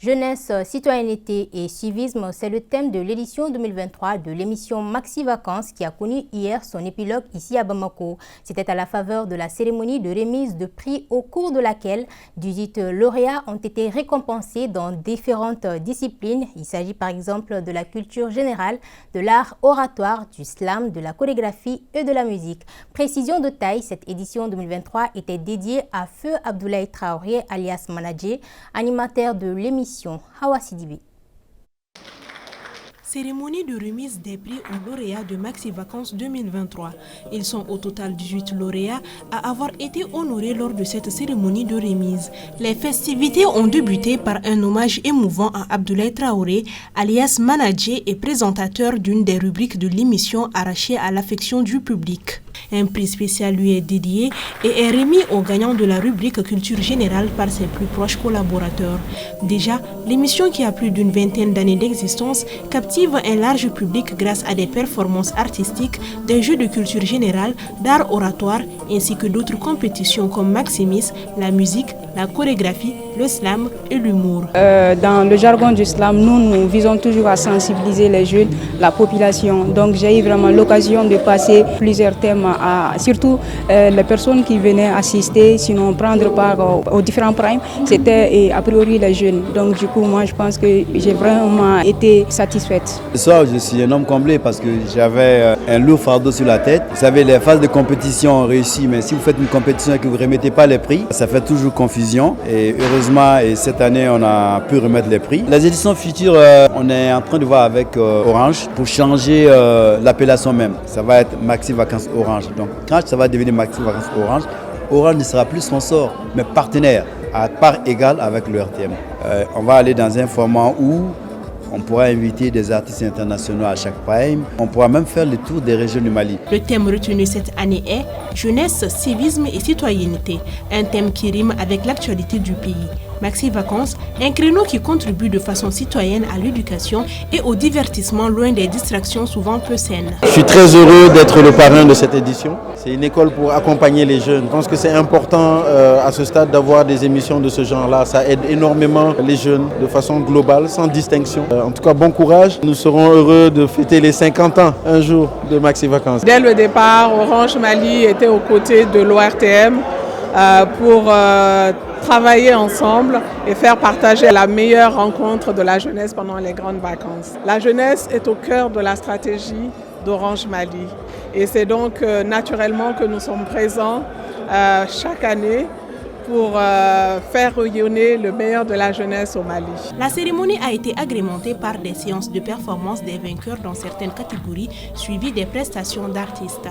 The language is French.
Jeunesse, citoyenneté et civisme, c'est le thème de l'édition 2023 de l'émission Maxi Vacances qui a connu hier son épilogue ici à Bamako. C'était à la faveur de la cérémonie de remise de prix au cours de laquelle 18 lauréats ont été récompensés dans différentes disciplines. Il s'agit par exemple de la culture générale, de l'art oratoire, du slam, de la chorégraphie et de la musique. Précision de taille, cette édition 2023 était dédiée à Feu Abdoulaye Traoré alias Manadjé, animateur de l'émission Hawa Sidibi. Cérémonie de remise des prix aux lauréats de Maxi Vacances 2023. Ils sont au total 18 lauréats à avoir été honorés lors de cette cérémonie de remise. Les festivités ont débuté par un hommage émouvant à Abdoulaye Traoré, alias Manadjé et présentateur d'une des rubriques de l'émission arrachée à l'affection du public. Un prix spécial lui est dédié et est remis aux gagnants de la rubrique Culture Générale par ses plus proches collaborateurs. Déjà, l'émission qui a plus d'une vingtaine d'années d'existence captive un large public grâce à des performances artistiques, des jeux de culture générale, d'art oratoire ainsi que d'autres compétitions comme Maximis, la musique, la chorégraphie, le slam et l'humour. Dans le jargon du slam, nous visons toujours à sensibiliser les jeunes, la population. Donc j'ai eu vraiment l'occasion de passer plusieurs thèmes surtout les personnes qui venaient assister, sinon prendre part aux différents primes, c'était a priori les jeunes. Donc du coup, moi je pense que j'ai vraiment été satisfaite. Ce soir, je suis un homme comblé parce que j'avais un lourd fardeau sur la tête. Vous savez, les phases de compétition ont réussi, mais si vous faites une compétition et que vous ne remettez pas les prix, ça fait toujours confusion. Et heureusement, cette année, on a pu remettre les prix. Les éditions futures, on est en train de voir avec Orange pour changer l'appellation même. Ça va être Maxi Vacances Orange. Donc quand ça va devenir Maxi Vacances Orange, Orange ne sera plus sponsor, mais partenaire à part égale avec le RTM. On va aller dans un format où on pourra inviter des artistes internationaux à chaque prime. On pourra même faire le tour des régions du Mali. Le thème retenu cette année est Jeunesse, civisme et citoyenneté. Un thème qui rime avec l'actualité du pays. Maxi Vacances, un créneau qui contribue de façon citoyenne à l'éducation et au divertissement loin des distractions souvent peu saines. Je suis très heureux d'être le parrain de cette édition. C'est une école pour accompagner les jeunes. Je pense que c'est important à ce stade d'avoir des émissions de ce genre-là. Ça aide énormément les jeunes de façon globale, sans distinction. En tout cas, bon courage. Nous serons heureux de fêter les 50 ans un jour de Maxi Vacances. Dès le départ, Orange Mali était aux côtés de l'ORTM pour travailler ensemble et faire partager la meilleure rencontre de la jeunesse pendant les grandes vacances. La jeunesse est au cœur de la stratégie d'Orange Mali et c'est donc naturellement que nous sommes présents chaque année pour faire rayonner le meilleur de la jeunesse au Mali. La cérémonie a été agrémentée par des séances de performance des vainqueurs dans certaines catégories, suivies des prestations d'artistes.